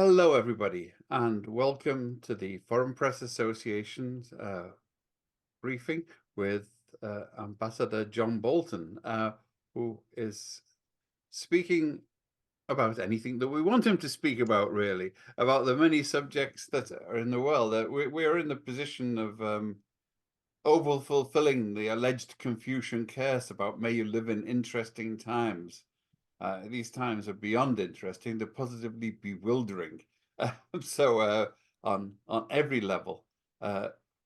Hello, everybody, and welcome to the Foreign Press Association's briefing with Ambassador John Bolton, who is speaking about anything that we want him to speak about, really, about the many subjects that are in the world. We are in the position of over-fulfilling the alleged Confucian curse about may you live in interesting times. These times are beyond interesting; they're positively bewildering. On every level,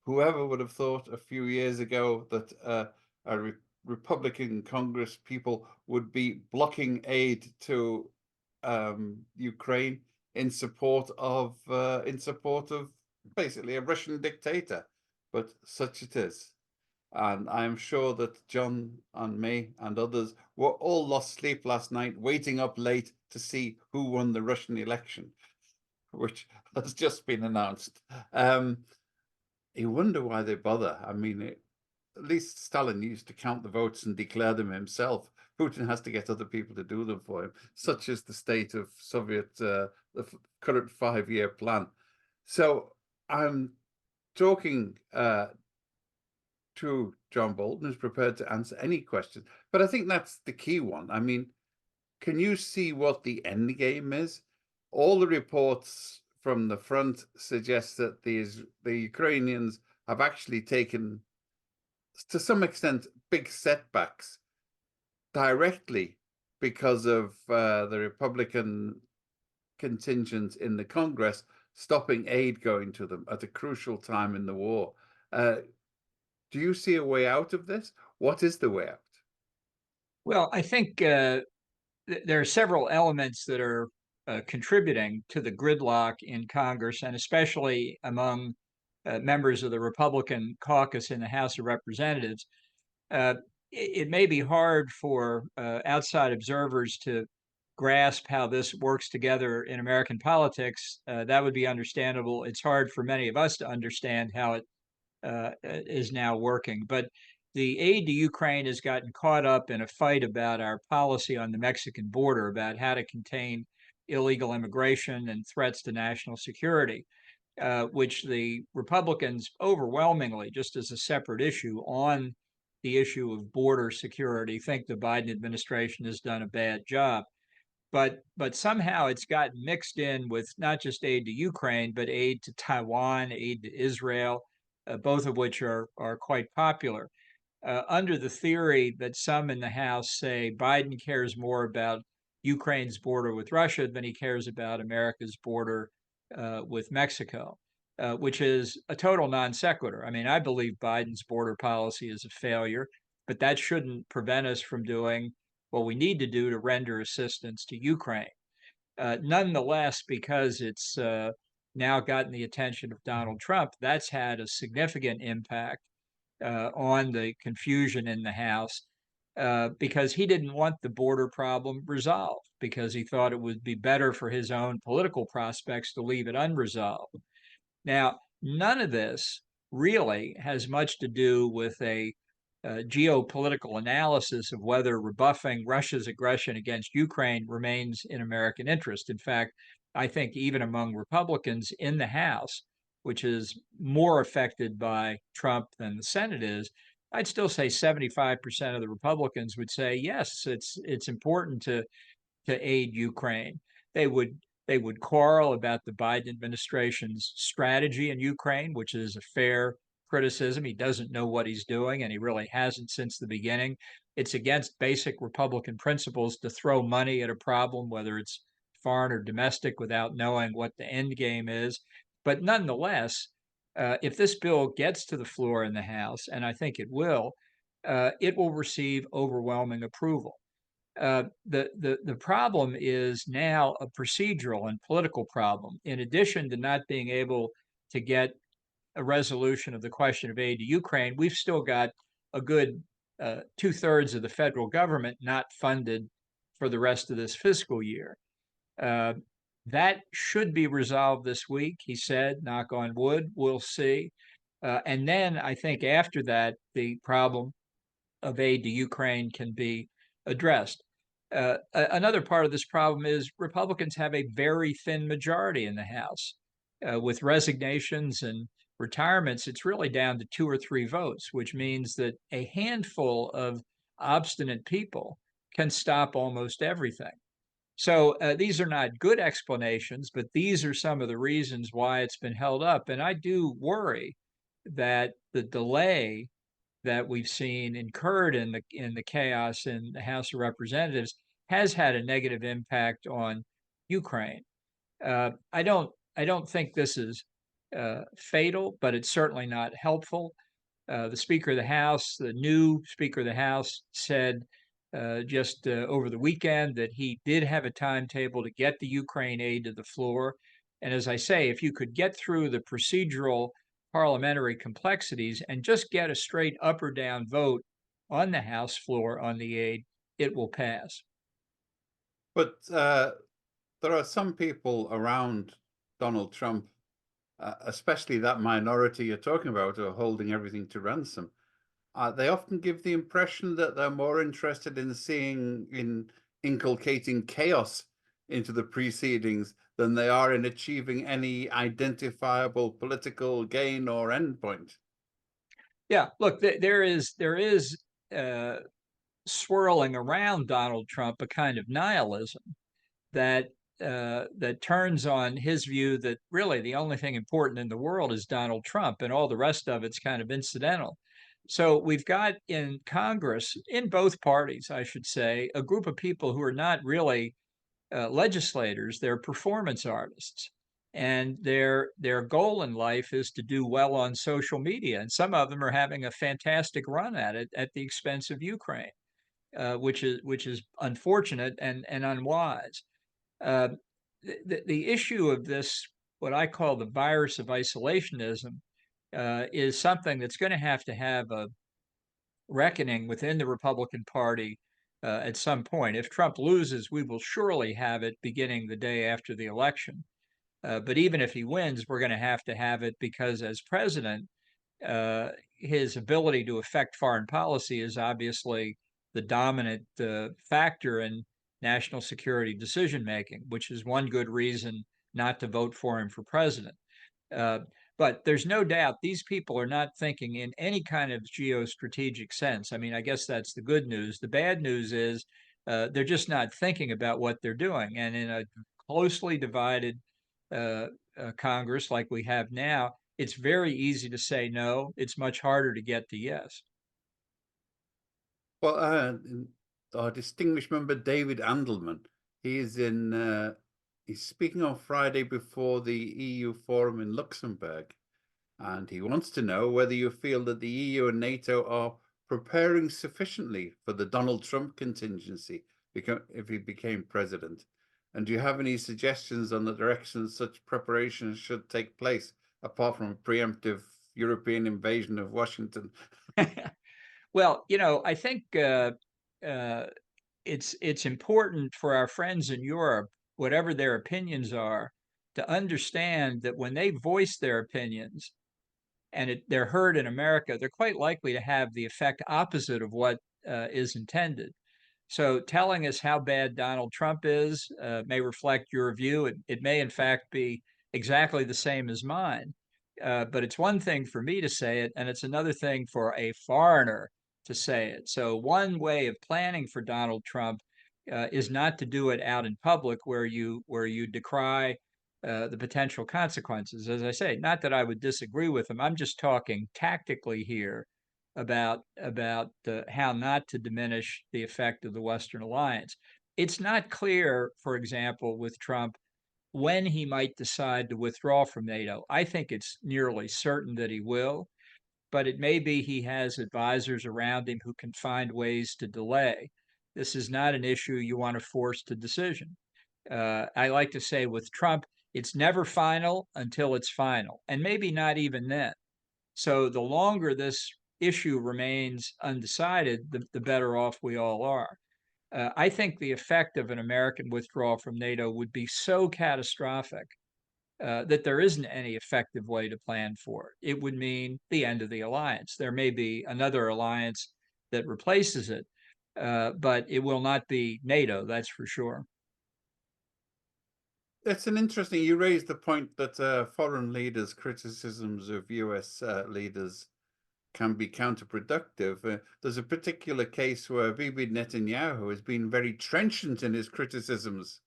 whoever would have thought a few years ago that Republican Congress people would be blocking aid to Ukraine in support of basically a Russian dictator, but such it is. And I'm sure that John and me and others were all lost sleep last night, waiting up late to see who won the Russian election, which has just been announced. You wonder why they bother. I mean, at least Stalin used to count the votes and declare them himself. Putin has to get other people to do them for him. Such is the state of the current 5-year plan. So I'm talking to John Bolton, who's prepared to answer any questions. But I think that's the key one. I mean, can you see what the end game is? All the reports from the front suggest that the Ukrainians have actually taken, to some extent, big setbacks directly because of the Republican contingent in the Congress stopping aid going to them at a crucial time in the war. Do you see a way out of this? What is the way out? Well, I think there are several elements that are contributing to the gridlock in Congress, and especially among members of the Republican caucus in the House of Representatives. Uh, it may be hard for outside observers to grasp how this works together in American politics. That would be understandable. It's hard for many of us to understand how it is now working. But the aid to Ukraine has gotten caught up in a fight about our policy on the Mexican border, about how to contain illegal immigration and threats to national security, which the Republicans overwhelmingly, just as a separate issue on the issue of border security, think the Biden administration has done a bad job. But somehow it's gotten mixed in with not just aid to Ukraine, but aid to Taiwan, aid to Israel, both of which are quite popular. Under the theory that some in the House say Biden cares more about Ukraine's border with Russia than he cares about America's border with Mexico, which is a total non sequitur. I mean, I believe Biden's border policy is a failure, but that shouldn't prevent us from doing what we need to do to render assistance to Ukraine. Nonetheless, because it's now gotten the attention of Donald Trump, that's had a significant impact on the confusion in the House because he didn't want the border problem resolved, because he thought it would be better for his own political prospects to leave it unresolved. Now, none of this really has much to do with a geopolitical analysis of whether rebuffing Russia's aggression against Ukraine remains in American interest. In fact, I think even among Republicans in the House, which is more affected by Trump than the Senate is, I'd still say 75% of the Republicans would say yes, it's important to aid Ukraine. They would they would quarrel about the Biden administration's strategy in Ukraine, which is a fair criticism. He doesn't know what he's doing, and he really hasn't since the beginning. It's against basic Republican principles to throw money at a problem, whether it's foreign or domestic, without knowing what the end game is. But nonetheless, if this bill gets to the floor in the House, and I think it will receive overwhelming approval. The problem is now a procedural and political problem. In addition to not being able to get a resolution of the question of aid to Ukraine, we've still got a good 2/3 of the federal government not funded for the rest of this fiscal year. Uh, that should be resolved this week, he said, knock on wood. We'll see. And then I think after that, the problem of aid to Ukraine can be addressed. Another part of this problem is Republicans have a very thin majority in the House. With resignations and retirements, it's really down to 2 or 3 votes, which means that a handful of obstinate people can stop almost everything. So these are not good explanations, but these are some of the reasons why it's been held up. And I do worry that the delay that we've seen incurred in the chaos in the House of Representatives has had a negative impact on Ukraine. I don't think this is fatal, but it's certainly not helpful. The Speaker of the House, the new Speaker of the House, said just over the weekend that he did have a timetable to get the Ukraine aid to the floor. And as I say, if you could get through the procedural parliamentary complexities and just get a straight up or down vote on the House floor on the aid, it will pass. But there are some people around Donald Trump, especially that minority you're talking about, who are holding everything to ransom. They often give the impression that they're more interested in inculcating chaos into the proceedings than they are in achieving any identifiable political gain or endpoint. Yeah, look, there is swirling around Donald Trump a kind of nihilism that that turns on his view that really the only thing important in the world is Donald Trump, and all the rest of it's kind of incidental. So we've got in Congress, in both parties, I should say, a group of people who are not really legislators; they're performance artists, and their goal in life is to do well on social media. And some of them are having a fantastic run at it at the expense of Ukraine, which is unfortunate and unwise. Uh, the issue of this, what I call the virus of isolationism, is something that's going to have a reckoning within the Republican Party at some point. If Trump loses, we will surely have it beginning the day after the election. But even if he wins, we're going to have it because, as president, his ability to affect foreign policy is obviously the dominant factor in national security decision making, which is one good reason not to vote for him for president. Uh, but there's no doubt these people are not thinking in any kind of geostrategic sense. I mean, I guess that's the good news. The bad news is they're just not thinking about what they're doing. And in a closely divided Congress like we have now, it's very easy to say no. It's much harder to get to yes. Well, our distinguished member David Andelman, he is he's speaking on Friday before the EU forum in Luxembourg, and he wants to know whether you feel that the EU and NATO are preparing sufficiently for the Donald Trump contingency if he became president. And do you have any suggestions on the direction such preparations should take place, apart from a preemptive European invasion of Washington? Well, I think uh, it's important for our friends in Europe, whatever their opinions are, to understand that when they voice their opinions and they're heard in America, they're quite likely to have the effect opposite of what is intended. So telling us how bad Donald Trump is may reflect your view. It may, in fact, be exactly the same as mine. But it's one thing for me to say it, and it's another thing for a foreigner to say it. So one way of planning for Donald Trump is not to do it out in public, where you decry the potential consequences. As I say, not that I would disagree with him. I'm just talking tactically here about how not to diminish the effect of the Western alliance. It's not clear, for example, with Trump, when he might decide to withdraw from NATO. I think it's nearly certain that he will, but it may be he has advisors around him who can find ways to delay. This is not an issue you want to force to decision. I like to say with Trump, it's never final until it's final, and maybe not even then. So the longer this issue remains undecided, the better off we all are. I think the effect of an American withdrawal from NATO would be so catastrophic that there isn't any effective way to plan for it. It would mean the end of the alliance. There may be another alliance that replaces it. but it will not be NATO, that's for sure. It's an interesting, you raised the point that foreign leaders' criticisms of US leaders can be counterproductive. There's a particular case where Bibi Netanyahu has been very trenchant in his criticisms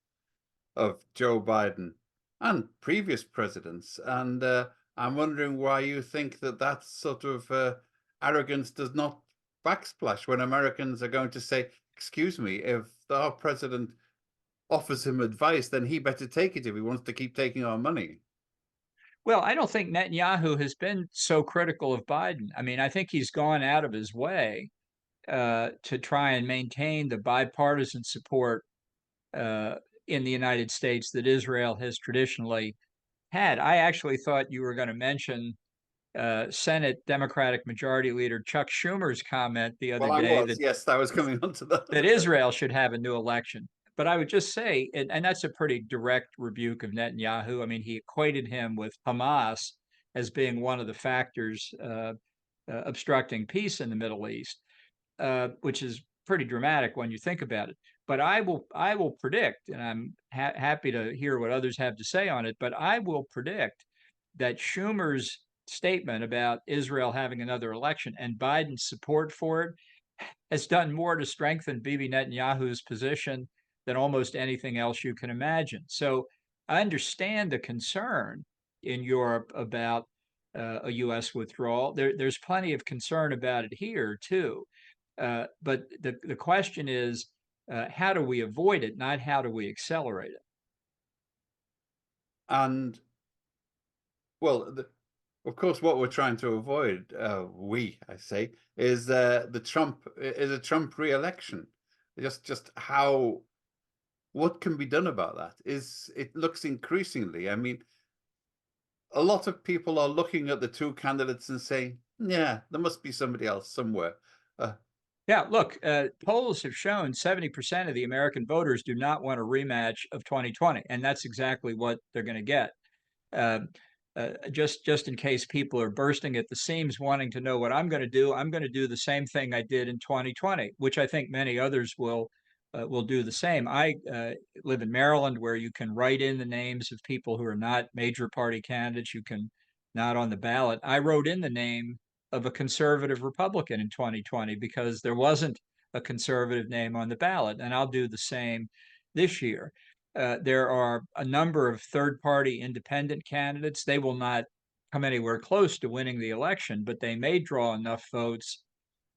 of Joe Biden and previous presidents. And I'm wondering why you think that that sort of arrogance does not backsplash when Americans are going to say, excuse me, if our president offers him advice, then he better take it if he wants to keep taking our money. Well, I don't think Netanyahu has been so critical of Biden. I mean, I think he's gone out of his way to try and maintain the bipartisan support in the United States that Israel has traditionally had. I actually thought you were going to mention Senate Democratic Majority Leader Chuck Schumer's comment the other Well, I day was, yes, I was coming on to that. that Israel should have a new election. But I would just say, and that's a pretty direct rebuke of Netanyahu. I mean, he equated him with Hamas as being one of the factors obstructing peace in the Middle East, which is pretty dramatic when you think about it. But I will predict, and I'm happy to hear what others have to say on it. But I will predict that Schumer's statement about Israel having another election and Biden's support for it has done more to strengthen Bibi Netanyahu's position than almost anything else you can imagine. So I understand the concern in Europe about a U.S. withdrawal. There's plenty of concern about it here too. But the question is, how do we avoid it, not how do we accelerate it? And well, of course, what we're trying to avoid, I say, is the Trump re-election. Just how, what can be done about that? It looks increasingly. I mean, a lot of people are looking at the two candidates and saying, "Yeah, there must be somebody else somewhere." Yeah, look, polls have shown 70% of the American voters do not want a rematch of 2020, and that's exactly what they're going to get. Uh, just in case people are bursting at the seams wanting to know what I'm going to do, I'm going to do the same thing I did in 2020, which I think many others will do the same. I live in Maryland, where you can write in the names of people who are not major party candidates. You can not on the ballot. I wrote in the name of a conservative Republican in 2020 because there wasn't a conservative name on the ballot, and I'll do the same this year. There are a number of third-party independent candidates. They will not come anywhere close to winning the election, but they may draw enough votes,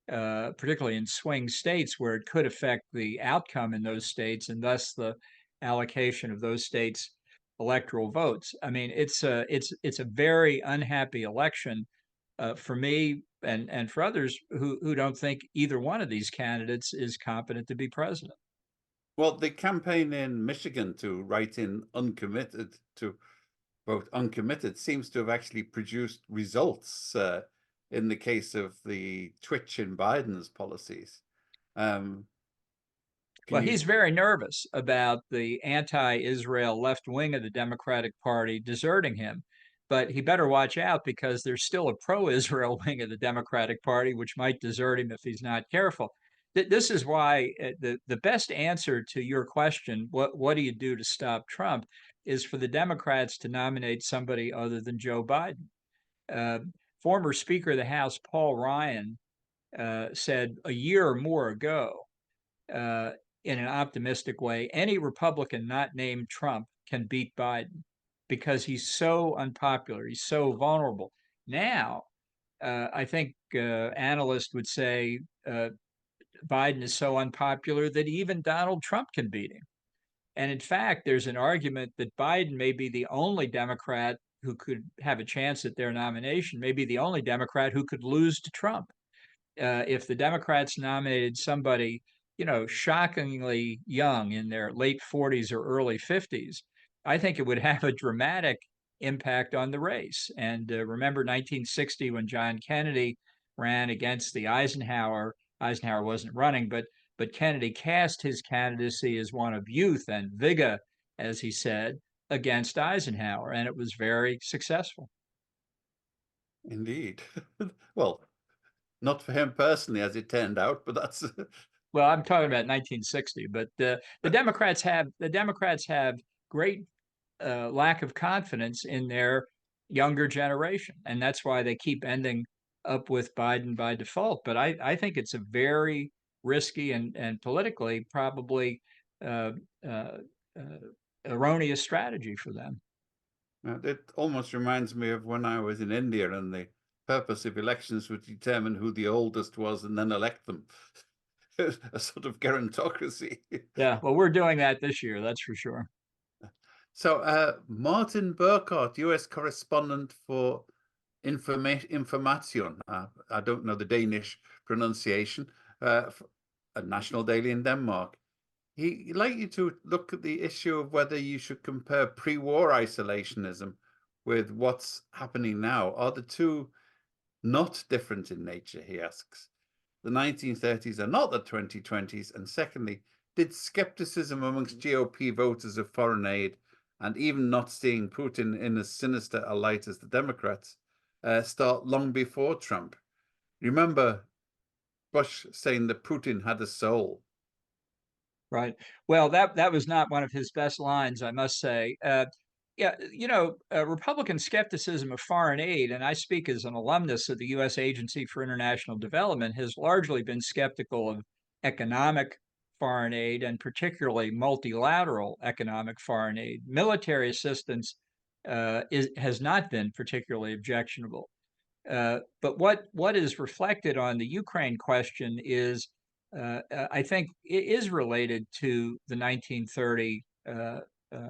particularly in swing states, where it could affect the outcome in those states and thus the allocation of those states' electoral votes. I mean, it's a very unhappy election for me and for others who don't think either one of these candidates is competent to be president. Well, the campaign in Michigan to write in uncommitted to vote uncommitted seems to have actually produced results in the case of the twitch in Biden's policies. Um, Well, can you? he's very nervous about the anti-Israel left wing of the Democratic Party deserting him. But he better watch out because there's still a pro-Israel wing of the Democratic Party, which might desert him if he's not careful. This is why the best answer to your question, what do you do to stop Trump, is for the Democrats to nominate somebody other than Joe Biden. Uh, Former Speaker of the House Paul Ryan said a year or more ago, uh, in an optimistic way, any Republican not named Trump can beat Biden because he's so unpopular. He's so vulnerable. Now, I think analysts would say Biden is so unpopular that even Donald Trump can beat him. And in fact, there's an argument that Biden may be the only Democrat who could have a chance at their nomination, maybe the only Democrat who could lose to Trump. If the Democrats nominated somebody, shockingly young in their late 40s or early 50s, I think it would have a dramatic impact on the race. And remember 1960 when John Kennedy ran against the Eisenhower. Eisenhower wasn't running, but Kennedy cast his candidacy as one of youth and vigor, as he said, against Eisenhower, and it was very successful. Indeed. Well, not for him personally, as it turned out, but that's Well, I'm talking about 1960, but the Democrats have great lack of confidence in their younger generation, and that's why they keep ending up with Biden by default. But I think it's a very risky and politically probably uh, uh, uh, erroneous strategy for them. It almost reminds me of when I was in India and the purpose of elections was to determine who the oldest was and then elect them. A sort of gerontocracy. Yeah, well, we're doing that this year, that's for sure. So, Martin Burkhardt, US correspondent for Information. I don't know the Danish pronunciation, a national daily in Denmark. He'd like you to look at the issue of whether you should compare pre-war isolationism with what's happening now. Are the two not different in nature, he asks. The 1930s are not the 2020s. And secondly, did skepticism amongst GOP voters of foreign aid and even not seeing Putin in as sinister a light as the Democrats start long before Trump? Remember Bush saying that Putin had a soul. Right. Well, that was not one of his best lines, I must say. Yeah, Republican skepticism of foreign aid, and I speak as an alumnus of the U.S. Agency for International Development, has largely been skeptical of economic foreign aid and particularly multilateral economic foreign aid. Military assistance has not been particularly objectionable. But what is reflected on the Ukraine question is, I think, it is related to the 1930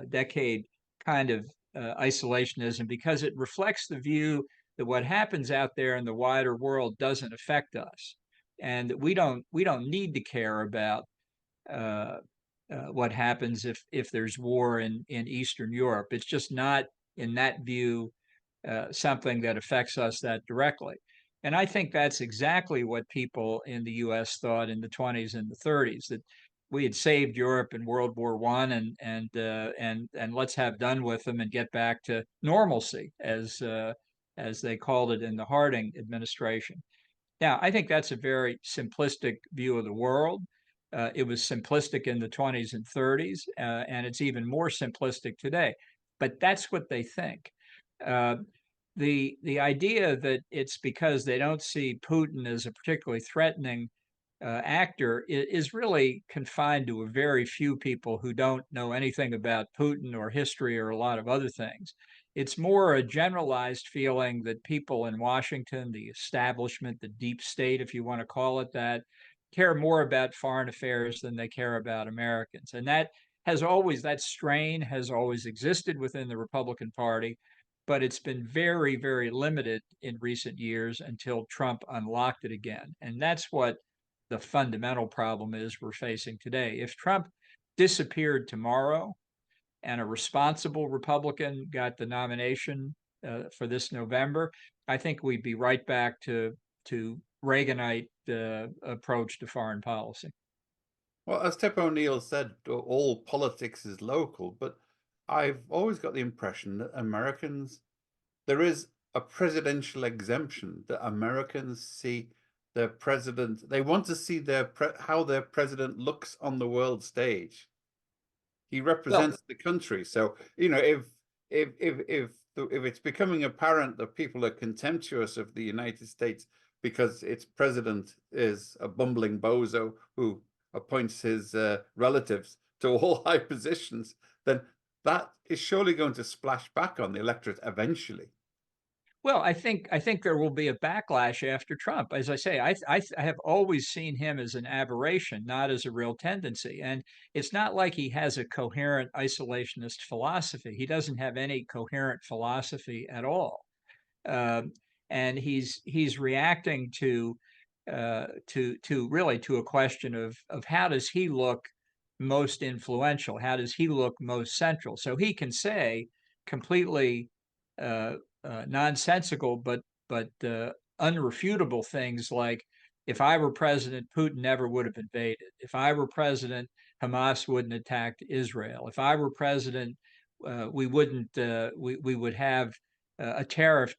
decade kind of isolationism, because it reflects the view that what happens out there in the wider world doesn't affect us, and that we don't need to care about uh, what happens if there's war in Eastern Europe. It's just not, in that view, something that affects us that directly. And I think that's exactly what people in the U.S. thought in the 20s and the 30s, that we had saved Europe in World War I, and let's have done with them and get back to normalcy, as they called it in the Harding administration. Now, I think that's a very simplistic view of the world. It was simplistic in the 20s and 30s, and it's even more simplistic today. But that's what they think. Uh, the idea that it's because they don't see Putin as a particularly threatening actor is really confined to a very few people who don't know anything about Putin or history or a lot of other things. It's more a generalized feeling that people in Washington, the establishment, the deep state, if you want to call it that, care more about foreign affairs than they care about Americans. And that strain has always existed within the Republican Party, but it's been very, very limited in recent years until Trump unlocked it again. And that's what the fundamental problem is we're facing today. If Trump disappeared tomorrow and a responsible Republican got the nomination for this November, I think we'd be right back to Reaganite approach to foreign policy. Well, as Tip O'Neill said, all politics is local, but I've always got the impression that there is a presidential exemption, that Americans see their president, they want to see how their president looks on the world stage. He Well, represents the country. So, if it's becoming apparent that people are contemptuous of the United States because its president is a bumbling bozo who appoints his relatives to all high positions, then that is surely going to splash back on the electorate eventually. Well, I think there will be a backlash after Trump. As I say, I have always seen him as an aberration, not as a real tendency. And it's not like he has a coherent isolationist philosophy. He doesn't have any coherent philosophy at all. Um, and he's reacting to really to a question of how does he look most influential? How does he look most central? So he can say completely uh, nonsensical but unrefutable things like, if I were president, Putin never would have invaded. If I were president, Hamas wouldn't attack Israel. If I were president, we wouldn't we would have a tariff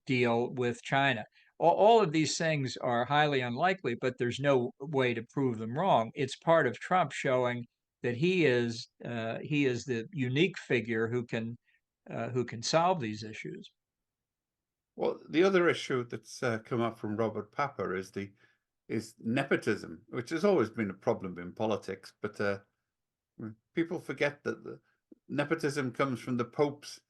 deal with China. all of these things are highly unlikely, but there's no way to prove them wrong. It's part of Trump showing that he is the unique figure who can solve these issues. Well, the other issue that's come up from Robert Papper is nepotism, which has always been a problem in politics, but people forget that the nepotism comes from the Pope's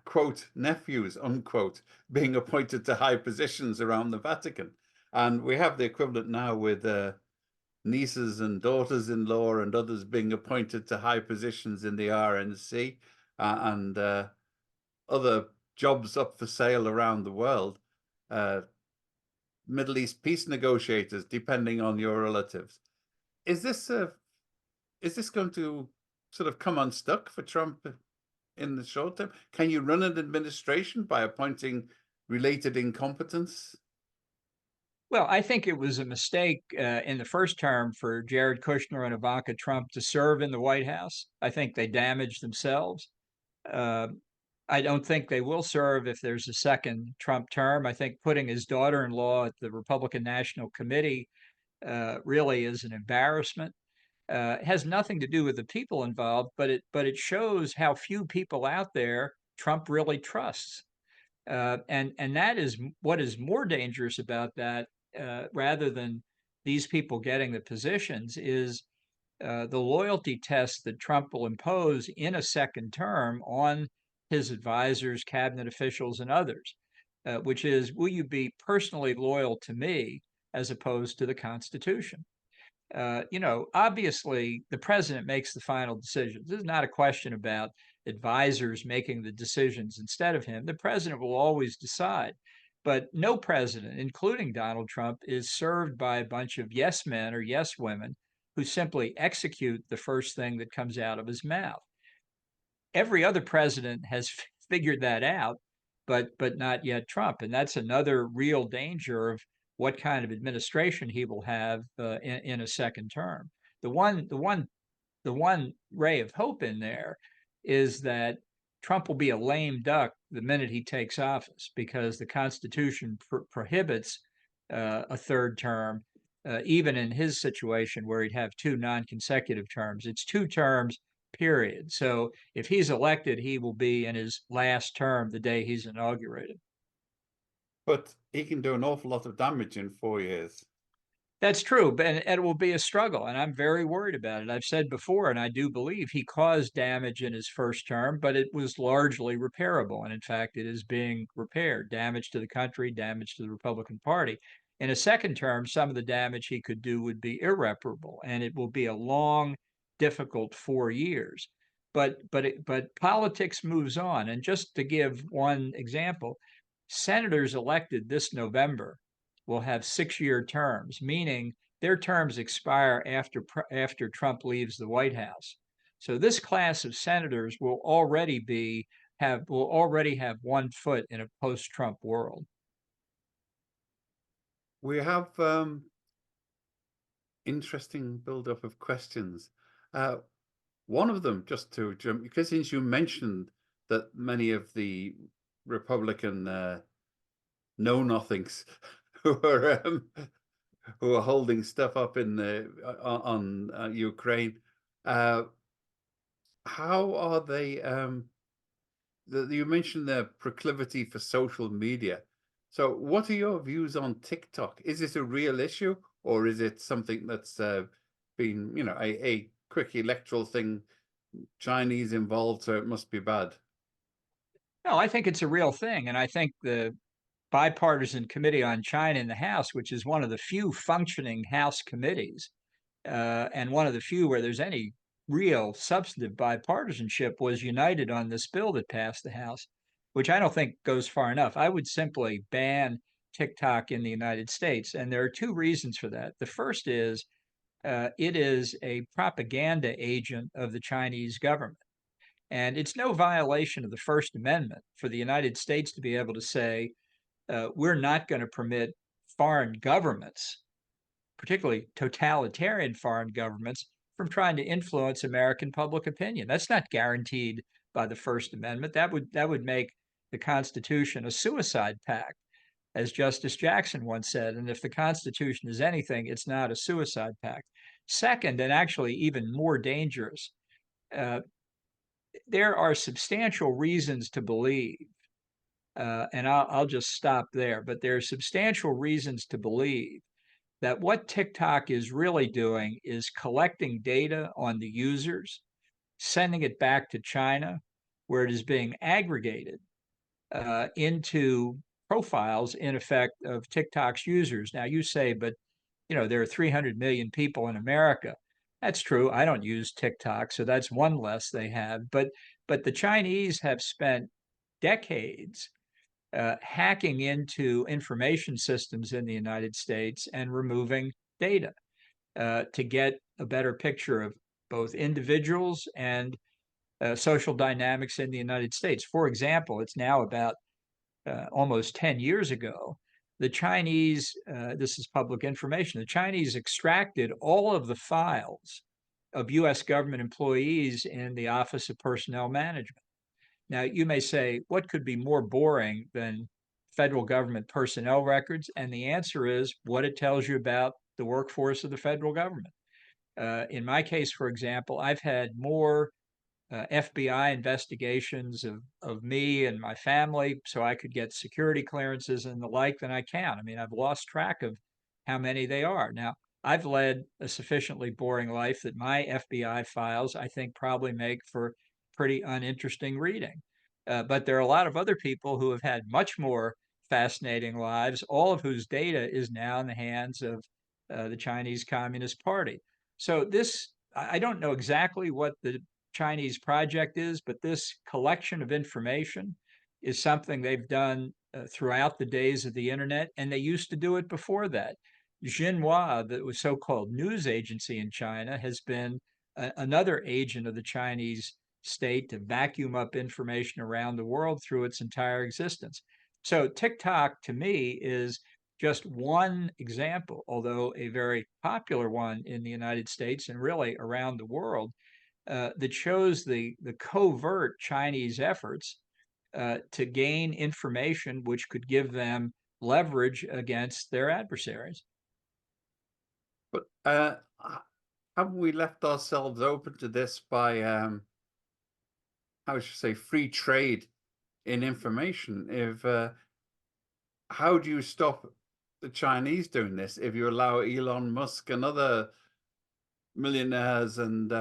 quote nephews unquote being appointed to high positions around the Vatican, and we have the equivalent now with nieces and daughters-in-law and others being appointed to high positions in the RNC and other jobs up for sale around the world. Middle East peace negotiators, depending on your relatives. Is this going to sort of come unstuck for Trump in the short term? Can you run an administration by appointing related incompetents? Well, I think it was a mistake in the first term for Jared Kushner and Ivanka Trump to serve in the White House. I think they damaged themselves. I don't think they will serve if there's a second Trump term. I think putting his daughter-in-law at the Republican National Committee really is an embarrassment. It has nothing to do with the people involved, but it shows how few people out there Trump really trusts. And that is what is more dangerous about that, rather than these people getting the positions, is the loyalty test that Trump will impose in a second term on his advisors, cabinet officials, and others, which is, will you be personally loyal to me as opposed to the Constitution? Obviously, the president makes the final decisions. This is not a question about advisors making the decisions instead of him. The president will always decide. But no president, including Donald Trump, is served by a bunch of yes men or yes women who simply execute the first thing that comes out of his mouth. Every other president has figured that out, but not yet Trump. And that's another real danger of what kind of administration he will have in a second term. The one ray of hope in there is that Trump will be a lame duck the minute he takes office, because the Constitution prohibits a third term, even in his situation where he'd have two non-consecutive terms. It's 2 terms, period. So if he's elected, he will be in his last term the day he's inaugurated. But he can do an awful lot of damage in 4 years. That's true, but it will be a struggle, and I'm very worried about it. I've said before, and I do believe he caused damage in his first term, but it was largely repairable. And in fact, it is being repaired. Damage to the country, damage to the Republican Party. In a second term, some of the damage he could do would be irreparable, and it will be a long, difficult 4 years. But politics moves on. And just to give one example, senators elected this November will have 6-year terms, meaning their terms expire after Trump leaves the White House. So this class of senators will already have 1 foot in a post-Trump world. We have interesting build-up of questions. One of them, just to jump, because since you mentioned that many of the Republican know-nothings who are holding stuff up in on Ukraine, how are they? You mentioned their proclivity for social media. So, what are your views on TikTok? Is it a real issue, or is it something that's been, a quick electoral thing? Chinese involved, so it must be bad. No, I think it's a real thing, and I think the bipartisan committee on China in the House, which is one of the few functioning House committees, and one of the few where there's any real substantive bipartisanship, was united on this bill that passed the House, which I don't think goes far enough. I would simply ban TikTok in the United States, and there are 2 reasons for that. The first is it is a propaganda agent of the Chinese government. And it's no violation of the First Amendment for the United States to be able to say, we're not going to permit foreign governments, particularly totalitarian foreign governments, from trying to influence American public opinion. That's not guaranteed by the First Amendment. That would make the Constitution a suicide pact. as Justice Jackson once said. And if the Constitution is anything, it's not a suicide pact. Second, and actually even more dangerous, there are substantial reasons to believe, and I'll just stop there, but there are substantial reasons to believe that what TikTok is really doing is collecting data on the users, sending it back to China, where it is being aggregated into profiles, in effect, of TikTok's users. Now, you say, but there are 300 million people in America. That's true. I don't use TikTok, so that's one less they have. But the Chinese have spent decades hacking into information systems in the United States and removing data to get a better picture of both individuals and social dynamics in the United States. For example, it's now about almost 10 years ago, the Chinese, this is public information, the Chinese extracted all of the files of US government employees in the Office of Personnel Management. Now, you may say, what could be more boring than federal government personnel records? And the answer is what it tells you about the workforce of the federal government. In my case, for example, I've had more FBI investigations of me and my family so I could get security clearances and the like than I can. I mean, I've lost track of how many they are. Now, I've led a sufficiently boring life that my FBI files, I think, probably make for pretty uninteresting reading. But there are a lot of other people who have had much more fascinating lives, all of whose data is now in the hands of the Chinese Communist Party. So this, I don't know exactly what the Chinese project is, but this collection of information is something they've done throughout the days of the internet, and they used to do it before that. Xinhua, the so-called news agency in China, has been another agent of the Chinese state to vacuum up information around the world through its entire existence. So TikTok, to me, is just one example, although a very popular one in the United States and really around the world, that shows the covert Chinese efforts to gain information which could give them leverage against their adversaries. But haven't we left ourselves open to this by, how should I say, free trade in information? How do you stop the Chinese doing this if you allow Elon Musk and other millionaires and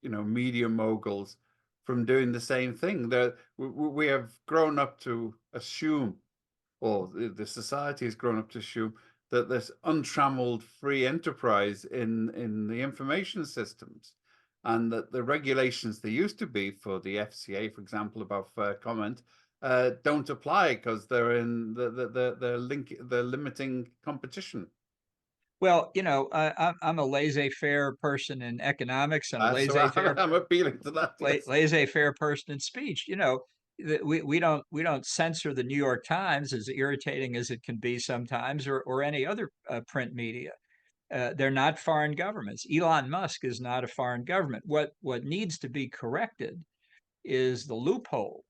media moguls from doing the same thing? We have grown up to assume, or the society has grown up to assume, that there's untrammeled free enterprise in the information systems, and that the regulations there used to be for the FCA, for example, about fair comment, don't apply because they're limiting competition. Well, I'm a laissez-faire person in economics and a laissez-faire I'm appealing to that. Yes. laissez-faire person in speech. We don't censor the New York Times, as irritating as it can be sometimes, or any other print media. They're not foreign governments. Elon Musk is not a foreign government. What needs to be corrected is the loophole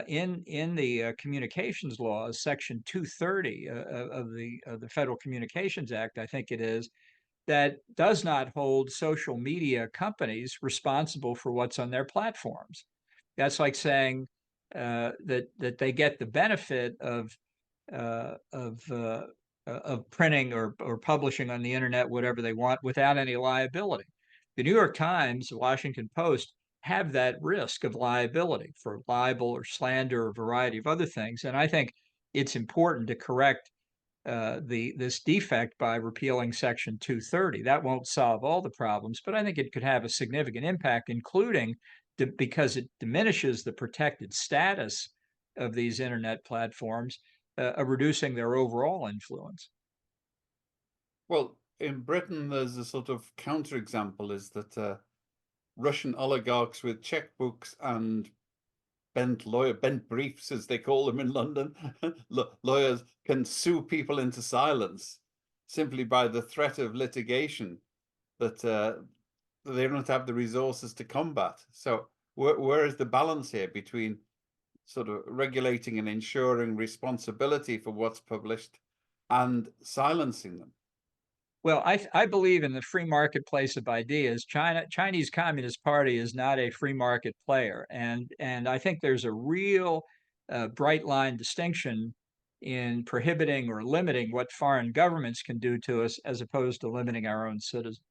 in the communications laws, Section 230 of the Federal Communications Act, I think it is, that does not hold social media companies responsible for what's on their platforms. That's like saying that they get the benefit of printing or publishing on the internet whatever they want without any liability. The New York Times, the Washington Post have that risk of liability for libel or slander or a variety of other things. And I think it's important to correct this defect by repealing Section 230. That won't solve all the problems, but I think it could have a significant impact, including because it diminishes the protected status of these internet platforms, reducing their overall influence. Well, in Britain, there's a sort of counterexample, is that Russian oligarchs with checkbooks and bent briefs, as they call them in London, lawyers can sue people into silence simply by the threat of litigation that they don't have the resources to combat. So where is the balance here between sort of regulating and ensuring responsibility for what's published and silencing them? Well, I believe in the free marketplace of ideas. Chinese Communist Party is not a free market player, and I think there's a real bright line distinction in prohibiting or limiting what foreign governments can do to us, as opposed to limiting our own citizens.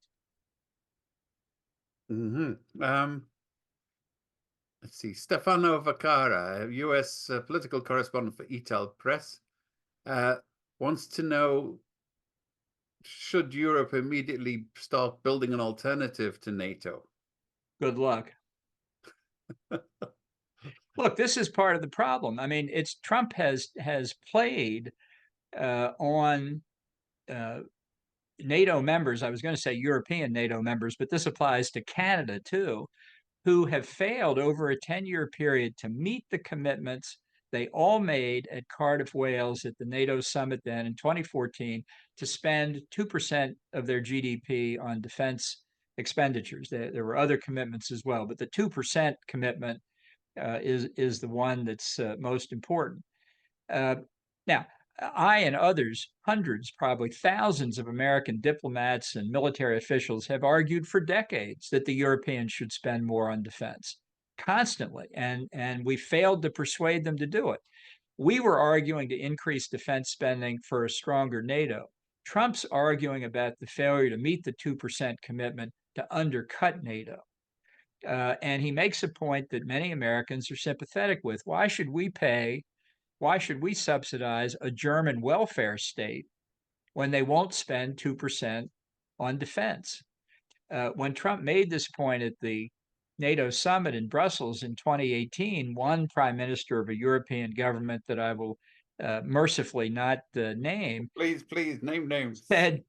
Let's see. Stefano Vaccaro, U.S. Political correspondent for Ital Press, wants to know, should Europe immediately start building an alternative to NATO? Good luck. Look, this is part of the problem. I mean, it's Trump has played on NATO members. I was going to say European NATO members, but this applies to Canada too, who have failed over a 10-year period to meet the commitments they all made at Cardiff, Wales at the NATO summit then in 2014 to spend 2% of their GDP on defense expenditures. There were other commitments as well, but the 2% commitment is the one that's most important. Now, I and others, hundreds, probably thousands of American diplomats and military officials have argued for decades that the Europeans should spend more on defense constantly, and we failed to persuade them to do it. We were arguing to increase defense spending for a stronger NATO. Trump's arguing about the failure to meet the 2% commitment to undercut NATO. And he makes a point that many Americans are sympathetic with. Why should we subsidize a German welfare state when they won't spend 2% on defense? When Trump made this point at the NATO summit in Brussels in 2018, one prime minister of a European government that I will mercifully not name, please name names, said,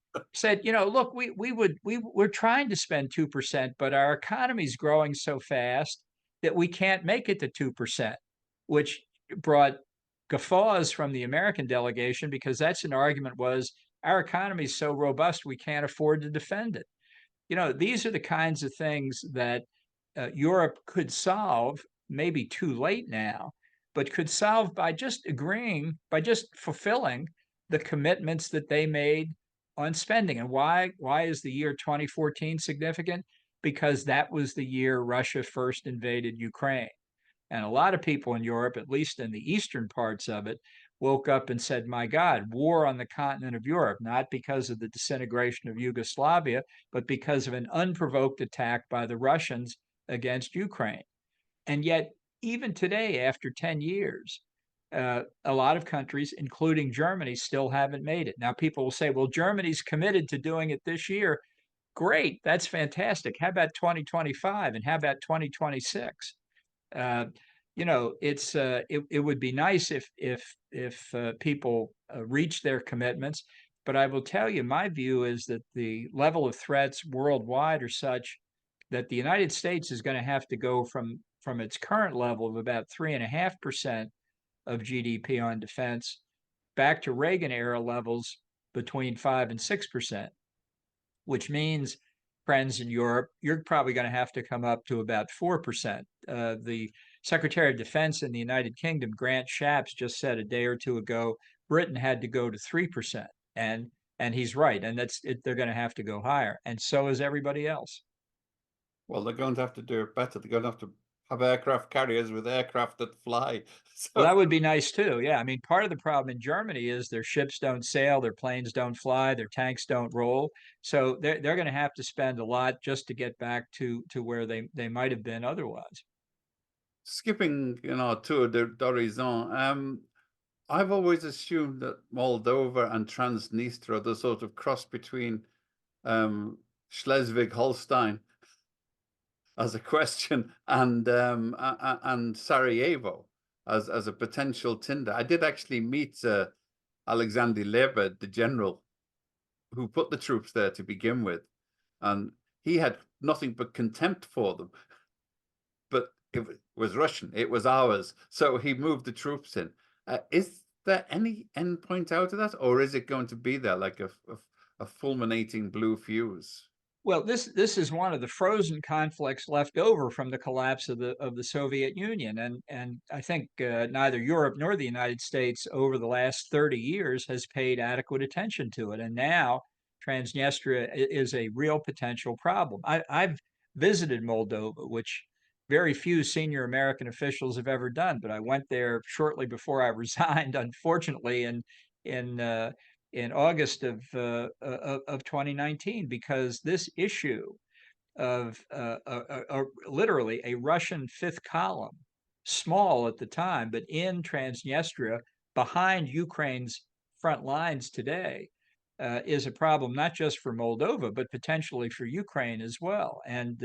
look, we're trying to spend 2%, but our economy is growing so fast that we can't make it to 2%, which brought guffaws from the American delegation, because that's an argument was our economy is so robust we can't afford to defend it. These are the kinds of things that Europe could solve, maybe too late now, but could solve by just fulfilling the commitments that they made on spending. And why is the year 2014 significant? Because that was the year Russia first invaded Ukraine. And a lot of people in Europe, at least in the eastern parts of it, woke up and said, my God, war on the continent of Europe, not because of the disintegration of Yugoslavia, but because of an unprovoked attack by the Russians against Ukraine. And yet, even today, after 10 years, a lot of countries, including Germany, still haven't made it. Now, people will say, well, Germany's committed to doing it this year. Great, that's fantastic. How about 2025? And how about 2026? It would be nice if people reach their commitments, but I will tell you, my view is that the level of threats worldwide are such that the United States is going to have to go from its current level of about 3.5% of GDP on defense back to Reagan era levels between 5 and 6%, which means, friends in Europe, you're probably going to have to come up to about 4%. The Secretary of Defense in the United Kingdom, Grant Shapps, just said a day or two ago, Britain had to go to 3%. And he's right. And they're going to have to go higher. And so is everybody else. Well, they're going to have to do it better. They're going to have aircraft carriers with aircraft that fly. So, well, that would be nice too. Yeah. I mean, part of the problem in Germany is their ships don't sail, their planes don't fly, their tanks don't roll. So they're going to have to spend a lot just to get back to where they might have been otherwise. Skipping, tour d'horizon, I've always assumed that Moldova and Transnistria are the sort of cross between Schleswig-Holstein as a question and Sarajevo as a potential tinder. I did actually meet Alexander Lebed, the general who put the troops there to begin with, and he had nothing but contempt for them. But it was Russian, it was ours, so he moved the troops in. Is there any end point out of that, or is it going to be there like a fulminating blue fuse? Well, this is one of the frozen conflicts left over from the collapse of the Soviet Union, and I think neither Europe nor the United States over the last 30 years has paid adequate attention to it, and now Transnistria is a real potential problem. I've visited Moldova, which very few senior American officials have ever done, but I went there shortly before I resigned, unfortunately, in in August of 2019, because this issue of literally a Russian fifth column, small at the time, but in Transnistria, behind Ukraine's front lines today, is a problem not just for Moldova, but potentially for Ukraine as well. And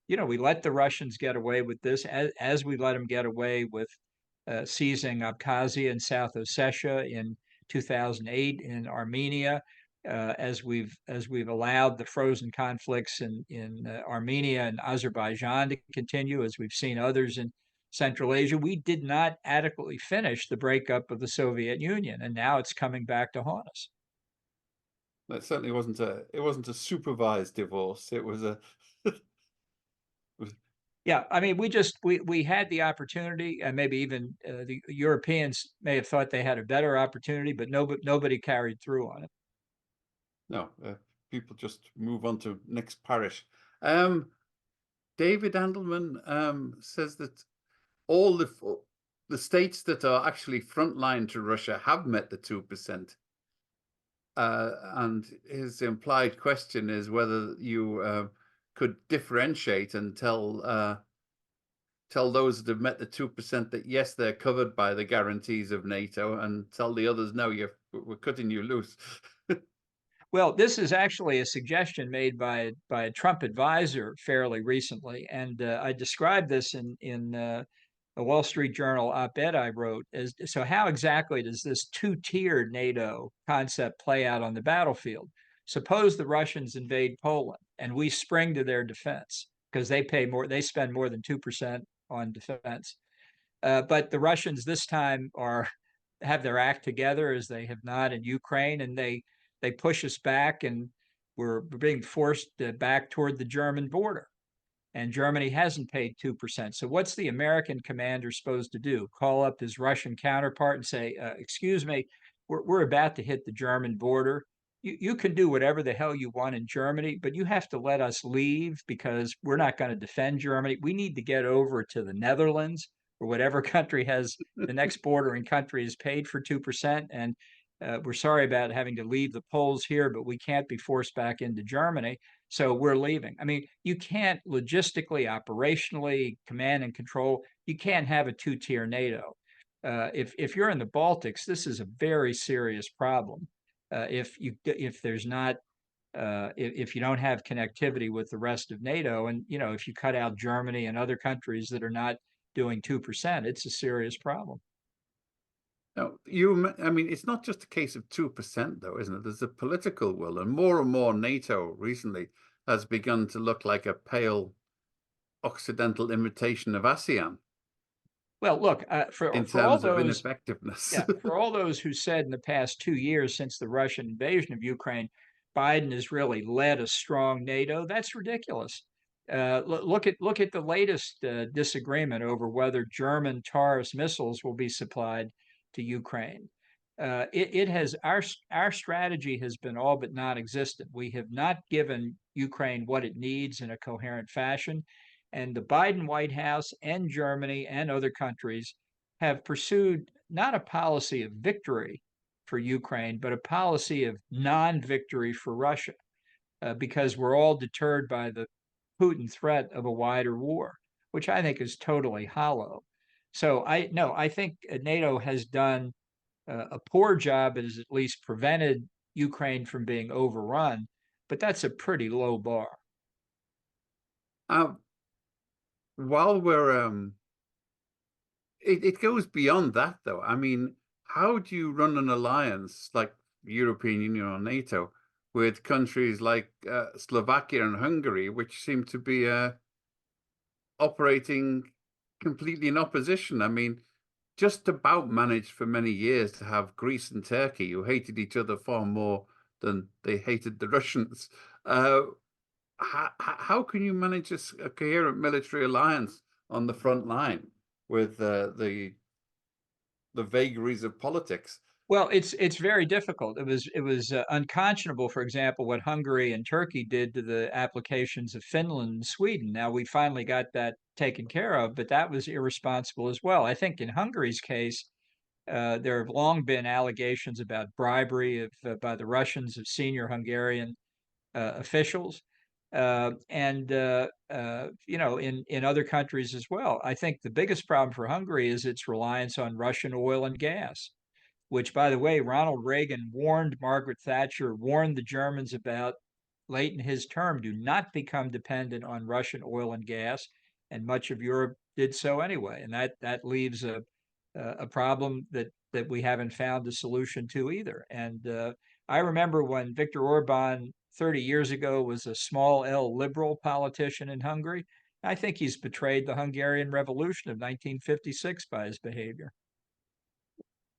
we let the Russians get away with this, as we let them get away with seizing Abkhazia and South Ossetia in 2008, in Armenia, as we've allowed the frozen conflicts in Armenia and Azerbaijan to continue, as we've seen others in Central Asia. We did not adequately finish the breakup of the Soviet Union, and now it's coming back to haunt us. It certainly wasn't a supervised divorce. It was a Yeah, I mean, we had the opportunity, and maybe even the Europeans may have thought they had a better opportunity, but nobody carried through on it. no, people just move on to next parish. David Andelman says that all the states that are actually frontline to Russia have met the 2%. And his implied question is whether you could differentiate and tell those that have met the 2% that yes, they're covered by the guarantees of NATO, and tell the others, no, we're cutting you loose. Well, this is actually a suggestion made by a Trump advisor fairly recently, and I described this in a Wall Street Journal op-ed I wrote. So how exactly does this two-tiered NATO concept play out on the battlefield? Suppose the Russians invade Poland and we spring to their defense because they spend more than 2% on defense. But the Russians this time have their act together, as they have not in Ukraine, and they push us back, and we're being forced back toward the German border. And Germany hasn't paid 2%. So what's the American commander supposed to do? Call up his Russian counterpart and say, excuse me, we're about to hit the German border. You can do whatever the hell you want in Germany, but you have to let us leave because we're not going to defend Germany. We need to get over to the Netherlands or whatever country has the next bordering country is paid for 2%. And we're sorry about having to leave the Poles here, but we can't be forced back into Germany. So we're leaving. I mean, you can't logistically, operationally, command and control, you can't have a two-tier NATO. If you're in the Baltics, this is a very serious problem. If there's not if you don't have connectivity with the rest of NATO, and if you cut out Germany and other countries that are not doing 2%, it's a serious problem. Now, I mean, it's not just a case of 2%, though, isn't it? There's a political will, and more NATO recently has begun to look like a pale Occidental imitation of ASEAN. Well, look, in for all terms of those, ineffectiveness. yeah, for all those who said in the past 2 years since the Russian invasion of Ukraine, Biden has really led a strong NATO, that's ridiculous. Look at the latest disagreement over whether German Taurus missiles will be supplied to Ukraine. Our strategy has been all but non-existent. We have not given Ukraine what it needs in a coherent fashion, and the Biden White House and Germany and other countries have pursued not a policy of victory for Ukraine, but a policy of non-victory for Russia, because we're all deterred by the Putin threat of a wider war, which I think is totally hollow. So I think NATO has done a poor job. It has at least prevented Ukraine from being overrun, but that's a pretty low bar. While we're it goes beyond that, though. I mean, how do you run an alliance like the European Union or NATO with countries like Slovakia and Hungary, which seem to be operating completely in opposition? I mean, just about managed for many years to have Greece and Turkey, who hated each other far more than they hated the Russians, how can you manage a coherent military alliance on the front line with the vagaries of politics? Well, it's very difficult. It was unconscionable, for example, what Hungary and Turkey did to the applications of Finland and Sweden. Now we finally got that taken care of, but that was irresponsible as well. I think in Hungary's case, there have long been allegations about bribery by the Russians of senior Hungarian officials, and in other countries as well. I think the biggest problem for Hungary is its reliance on Russian oil and gas, which, by the way, Ronald Reagan warned Margaret Thatcher, warned the Germans about late in his term. Do not become dependent on Russian oil and gas, and much of Europe did so anyway. And that leaves a problem that we haven't found a solution to either. And I remember when Viktor Orban 30 years ago was a small L liberal politician in Hungary. I think he's betrayed the Hungarian Revolution of 1956 by his behavior.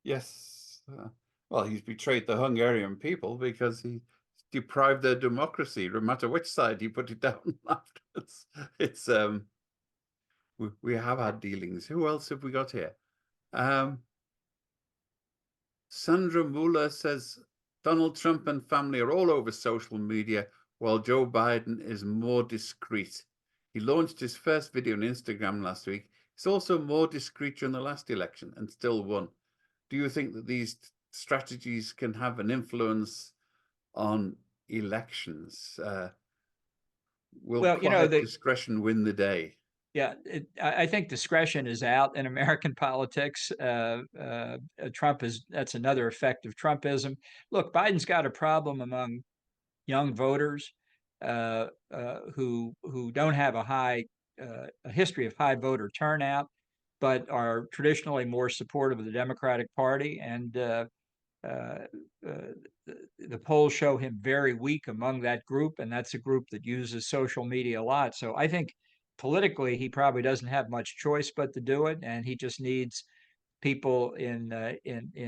Yes. Well, he's betrayed the Hungarian people because he deprived their democracy, no matter which side he put it down afterwards. It's we have had dealings. Who else have we got here? Sandra Muller says Donald Trump and family are all over social media while Joe Biden is more discreet. He launched his first video on Instagram last week. He's also more discreet during the last election and still won. Do you think that these strategies can have an influence on elections? Will quiet discretion win the day? Yeah, I think discretion is out in American politics. Trump that's another effect of Trumpism. Look, Biden's got a problem among young voters who don't have a history of high voter turnout, but are traditionally more supportive of the Democratic Party. And the polls show him very weak among that group, and that's a group that uses social media a lot. So I think politically, he probably doesn't have much choice but to do it, and he just needs people in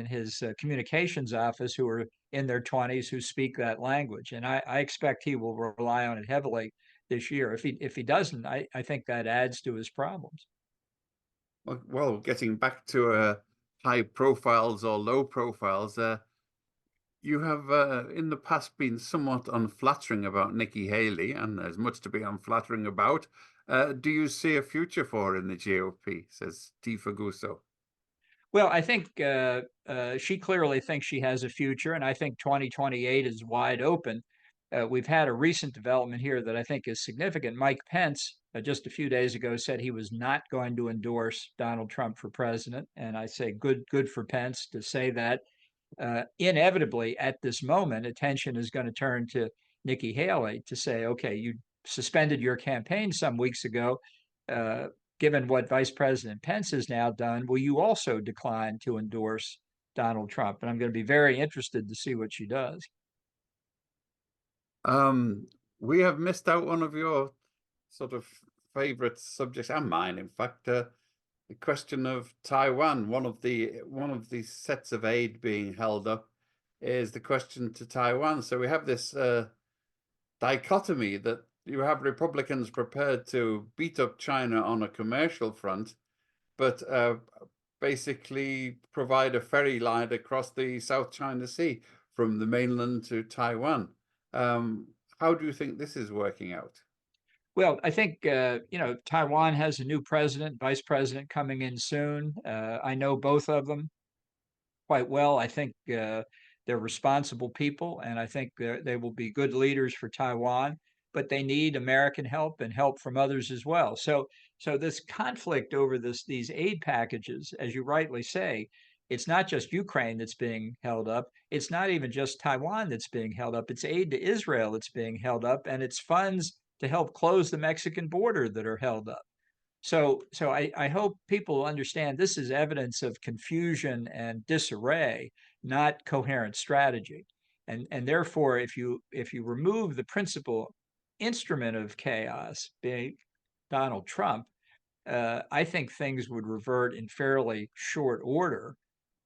his communications office who are in their 20s who speak that language. And I expect he will rely on it heavily this year. If he doesn't, I think that adds to his problems. Well, getting back to high profiles or low profiles, you have in the past been somewhat unflattering about Nikki Haley, and there's much to be unflattering about. Do you see a future for her in the GOP, says Tifa Gusso? Well, I think she clearly thinks she has a future, and I think 2028 is wide open. We've had a recent development here that I think is significant. Mike Pence, just a few days ago, said he was not going to endorse Donald Trump for president, and I say good for Pence to say that. Inevitably, at this moment, attention is going to turn to Nikki Haley to say, okay, you suspended your campaign some weeks ago. Given what Vice President Pence has now done, will you also decline to endorse Donald Trump? And I'm going to be very interested to see what she does. We have missed out one of your sort of favorite subjects, and mine, in fact, the question of Taiwan. One of the sets of aid being held up is the question to Taiwan. So we have this dichotomy that you have Republicans prepared to beat up China on a commercial front, but basically provide a ferry line across the South China Sea from the mainland to Taiwan. How do you think this is working out? Well, I think, Taiwan has a new president, vice president coming in soon. I know both of them quite well. I think they're responsible people, and I think they will be good leaders for Taiwan, but they need American help and help from others as well. So this conflict over these aid packages, as you rightly say, it's not just Ukraine that's being held up. It's not even just Taiwan that's being held up. It's aid to Israel that's being held up, and it's funds to help close the Mexican border that are held up. So I hope people understand this is evidence of confusion and disarray, not coherent strategy. And therefore, if you remove the principal instrument of chaos, being Donald Trump, I think things would revert in fairly short order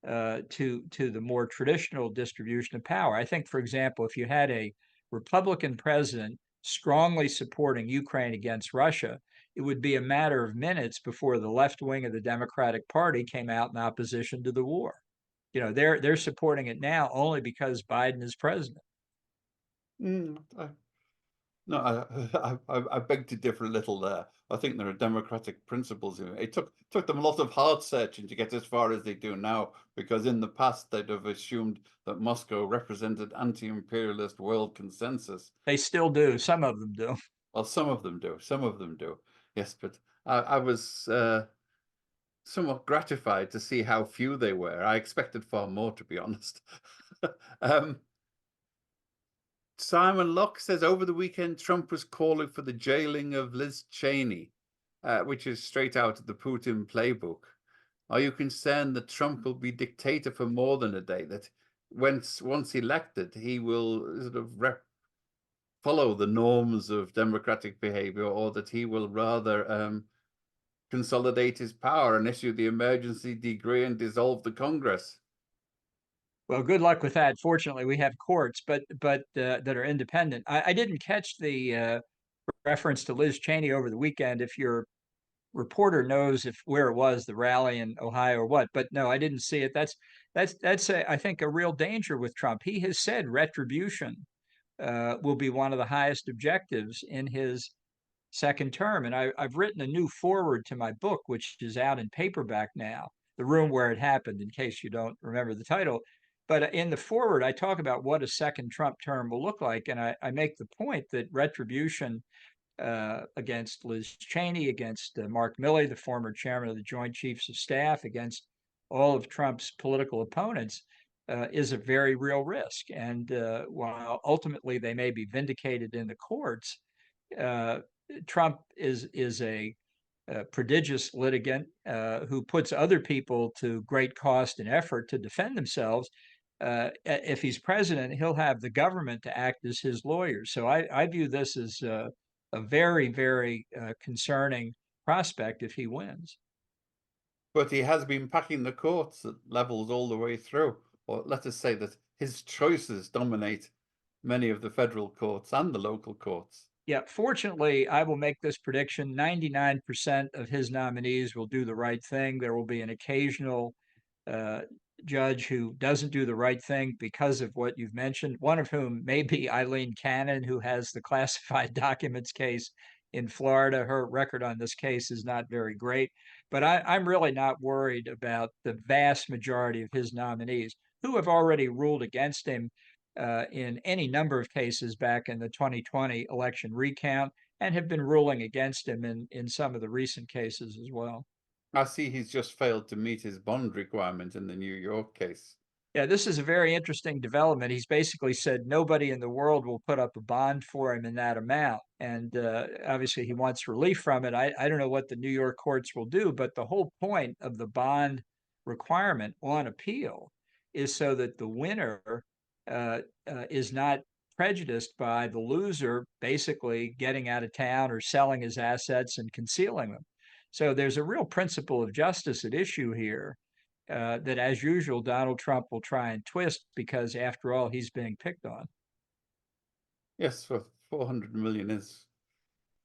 to the more traditional distribution of power. I think, for example, if you had a Republican president strongly supporting Ukraine against Russia, it would be a matter of minutes before the left wing of the Democratic Party came out in opposition to the war. They're supporting it now only because Biden is president. Mm, no, I beg to differ a little there. I think there are democratic principles in it. It took them a lot of hard searching to get as far as they do now, because in the past they'd have assumed that Moscow represented anti-imperialist world consensus. They still do. Some of them do. Well, some of them do. Some of them do. Yes, but I was somewhat gratified to see how few they were. I expected far more, to be honest. Simon Locke says over the weekend, Trump was calling for the jailing of Liz Cheney, which is straight out of the Putin playbook. Are you concerned that Trump will be dictator for more than a day? That once elected, he will sort of follow the norms of democratic behavior, or that he will rather consolidate his power and issue the emergency decree and dissolve the Congress? Well, good luck with that. Fortunately, we have courts, but that are independent. I didn't catch the reference to Liz Cheney over the weekend. If your reporter knows where it was, the rally in Ohio or what, but no, I didn't see it. That's I think a real danger with Trump. He has said retribution will be one of the highest objectives in his second term. And I've written a new foreword to my book, which is out in paperback now, The Room Where It Happened, in case you don't remember the title. But in the foreword, I talk about what a second Trump term will look like. And I make the point that retribution against Liz Cheney, against Mark Milley, the former chairman of the Joint Chiefs of Staff, against all of Trump's political opponents, is a very real risk. And while ultimately they may be vindicated in the courts, Trump is a prodigious litigant who puts other people to great cost and effort to defend themselves. If he's president, he'll have the government to act as his lawyers. So I view this as a very, very concerning prospect if he wins. But he has been packing the courts at levels all the way through. Or let us say that his choices dominate many of the federal courts and the local courts. Yeah, fortunately, I will make this prediction. 99% of his nominees will do the right thing. There will be an occasional judge who doesn't do the right thing because of what you've mentioned, one of whom may be Eileen Cannon, who has the classified documents case in Florida. Her record on this case is not very great, but I'm really not worried about the vast majority of his nominees who have already ruled against him in any number of cases back in the 2020 election recount, and have been ruling against him in some of the recent cases as well. I see he's just failed to meet his bond requirement in the New York case. Yeah, this is a very interesting development. He's basically said nobody in the world will put up a bond for him in that amount. And obviously, he wants relief from it. I don't know what the New York courts will do, but the whole point of the bond requirement on appeal is so that the winner is not prejudiced by the loser basically getting out of town or selling his assets and concealing them. So there's a real principle of justice at issue here that, as usual, Donald Trump will try and twist because, after all, he's being picked on. Yes, for 400 million is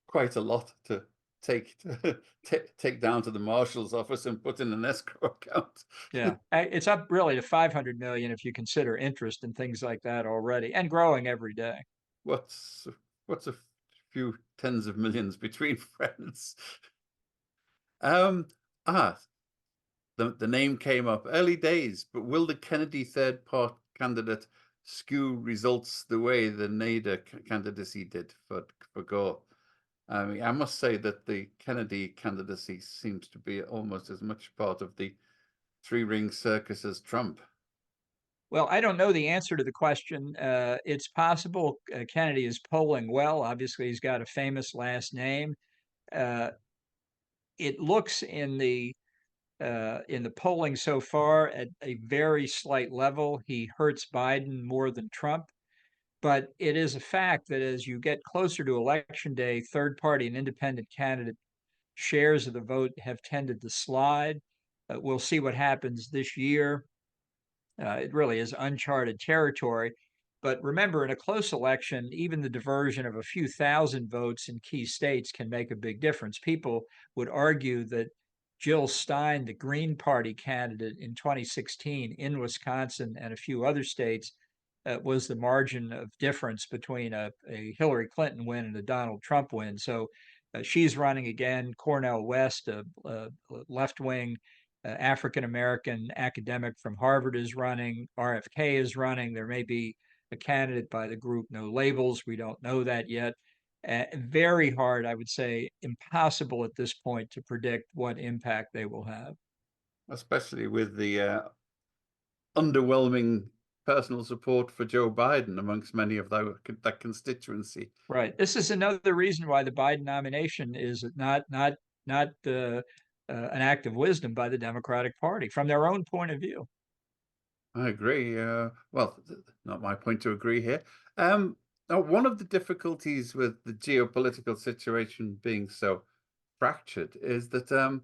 quite a lot to take down to the marshal's office and put in an escrow account. Yeah, it's up really to 500 million if you consider interest and things like that already, and growing every day. What's a few tens of millions between friends? The name came up early days, but will the Kennedy third part candidate skew results the way the Nader candidacy did for Gore? I mean, I must say that the Kennedy candidacy seems to be almost as much part of the three-ring circus as Trump. Well, I don't know the answer to the question. It's possible Kennedy is polling well. Obviously, he's got a famous last name. It looks in the polling so far at a very slight level. He hurts Biden more than Trump. But it is a fact that as you get closer to election day, third party and independent candidate shares of the vote have tended to slide. We'll see what happens this year. It really is uncharted territory. But remember, in a close election, even the diversion of a few thousand votes in key states can make a big difference. People would argue that Jill Stein, the Green Party candidate in 2016 in Wisconsin and a few other states, was the margin of difference between a Hillary Clinton win and a Donald Trump win. So she's running again. Cornel West, a left-wing African-American academic from Harvard, is running. RFK is running. There may be a candidate by the group No Labels. We don't know that yet. Very hard, I would say, impossible at this point to predict what impact they will have. Especially with the underwhelming personal support for Joe Biden amongst many of that constituency. Right. This is another reason why the Biden nomination is not an act of wisdom by the Democratic Party from their own point of view. I agree. Well, not my point to agree here. Now, one of the difficulties with the geopolitical situation being so fractured is that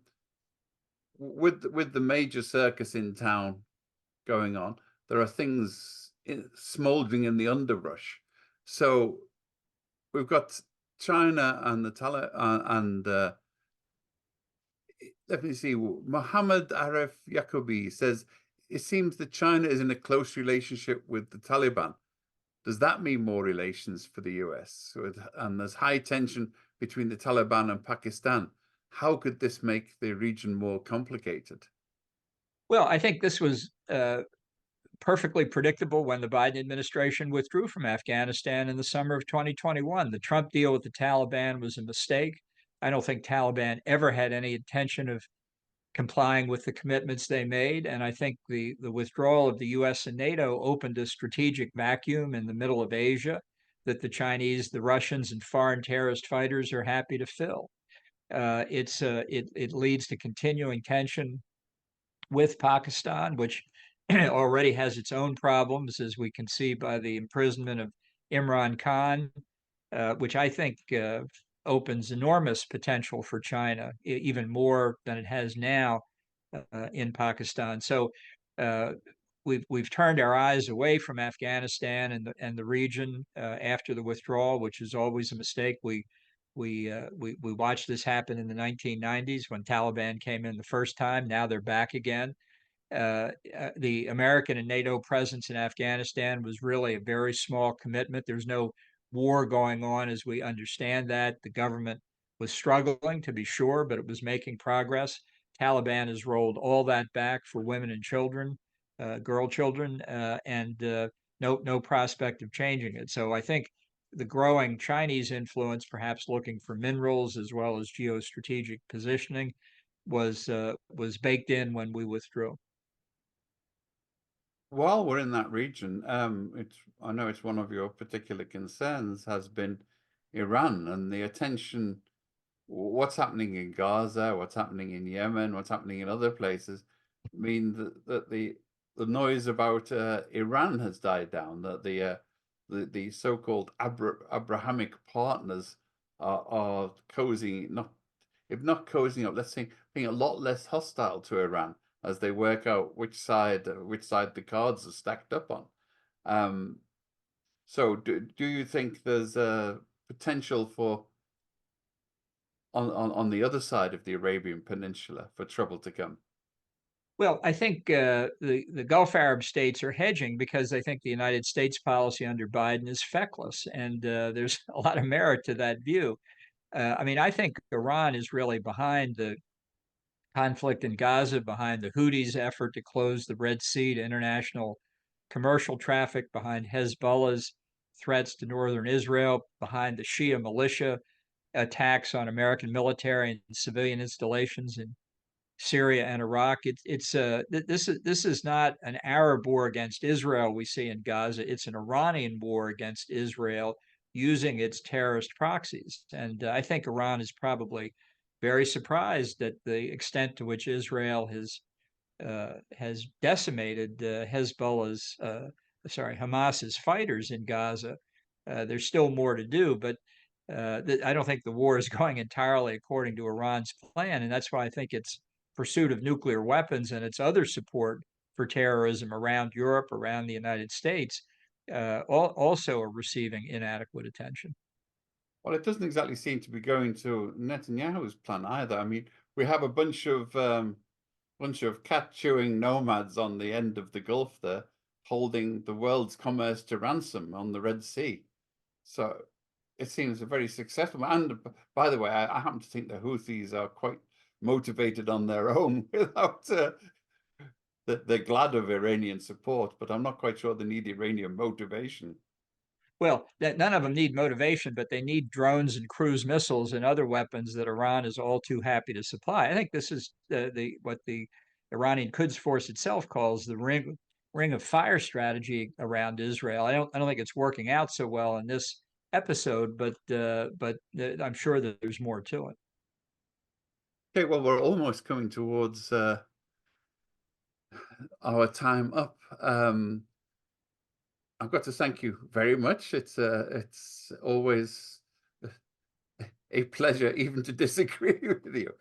with the major circus in town going on, there are things smoldering in the underbrush. So we've got China and the and let me see. Mohammed Arif Yacobi says it seems that China is in a close relationship with the Taliban. Does that mean more relations for the US? And there's high tension between the Taliban and Pakistan. How could this make the region more complicated? Well, I think this was perfectly predictable when the Biden administration withdrew from Afghanistan in the summer of 2021. The Trump deal with the Taliban was a mistake. I don't think Taliban ever had any intention of complying with the commitments they made. And I think the withdrawal of the US and NATO opened a strategic vacuum in the middle of Asia that the Chinese, the Russians, and foreign terrorist fighters are happy to fill. It leads to continuing tension with Pakistan, which already has its own problems, as we can see by the imprisonment of Imran Khan, which I think opens enormous potential for China, even more than it has now in Pakistan. So we've turned our eyes away from Afghanistan and the region after the withdrawal, which is always a mistake. We watched this happen in the 1990s when Taliban came in the first time. Now they're back again. The American and NATO presence in Afghanistan was really a very small commitment. There's no war going on as we understand that. The government was struggling, to be sure, but it was making progress. Taliban has rolled all that back for women and children, girl children, and no prospect of changing it. So I think the growing Chinese influence, perhaps looking for minerals as well as geostrategic positioning, was baked in when we withdrew. While we're in that region, I know it's one of your particular concerns has been Iran and the attention, what's happening in Gaza, what's happening in Yemen, what's happening in other places, mean that the noise about Iran has died down, that the so-called Abrahamic partners are cozying, if not cozying up, let's say being a lot less hostile to Iran as they work out which side the cards are stacked up on. So do you think there's a potential for on the other side of the Arabian Peninsula for trouble to come? Well, I think the Gulf Arab states are hedging because they think the United States policy under Biden is feckless, and there's a lot of merit to that view. I mean, I think Iran is really behind the conflict in Gaza, behind the Houthis' effort to close the Red Sea to international commercial traffic, behind Hezbollah's threats to northern Israel, behind the Shia militia attacks on American military and civilian installations in Syria and Iraq. This is not an Arab war against Israel we see in Gaza. It's an Iranian war against Israel using its terrorist proxies. And I think Iran is probably very surprised at the extent to which Israel has decimated Hamas's fighters in Gaza. There's still more to do, but I don't think the war is going entirely according to Iran's plan, and that's why I think its pursuit of nuclear weapons and its other support for terrorism around Europe, around the United States, also are receiving inadequate attention. Well, it doesn't exactly seem to be going to Netanyahu's plan either. I mean, we have a bunch of cat-chewing nomads on the end of the Gulf there, holding the world's commerce to ransom on the Red Sea. So it seems a very successful. And by the way, I happen to think the Houthis are quite motivated on their own without they're glad of Iranian support, but I'm not quite sure they need Iranian motivation. Well, none of them need motivation, but they need drones and cruise missiles and other weapons that Iran is all too happy to supply. I think this is what the Iranian Quds Force itself calls the ring of fire strategy around Israel. I don't think it's working out so well in this episode, but I'm sure that there's more to it. Okay, well, we're almost coming towards our time up. I've got to thank you very much. It's always a pleasure even to disagree with you,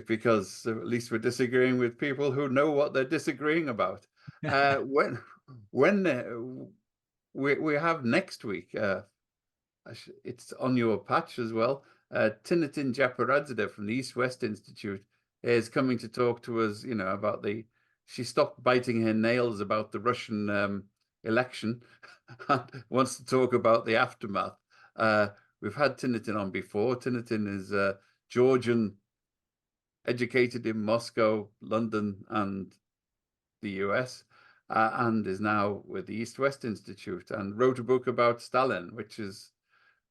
because at least we're disagreeing with people who know what they're disagreeing about. When we have next week, it's on your patch as well. Tinatin Japaradzadeh from the East-West Institute is coming to talk to us, about she stopped biting her nails about the Russian election and wants to talk about the aftermath. We've had Tinatin on before. Tinatin is Georgian, educated in Moscow, London, and the US, and is now with the East-West Institute and wrote a book about Stalin, which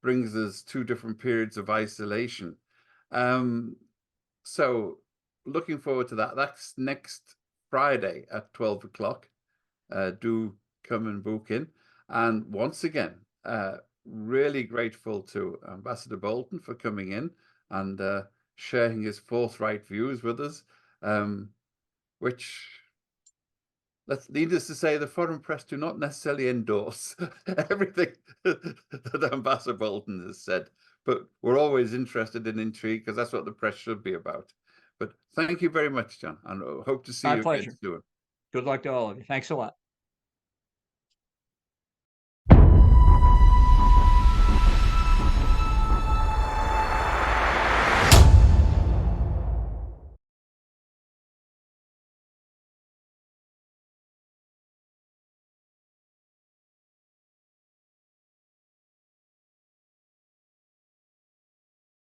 brings us two different periods of isolation. So looking forward to that. That's next Friday at 12 o'clock. Do come and book in. And once again, really grateful to Ambassador Bolton for coming in and sharing his forthright views with us, which, needless to say, the foreign press do not necessarily endorse everything that Ambassador Bolton has said. But we're always interested and intrigued because that's what the press should be about. But thank you very much, John, and hope to see My you pleasure. again soon. Good luck to all of you. Thanks a lot.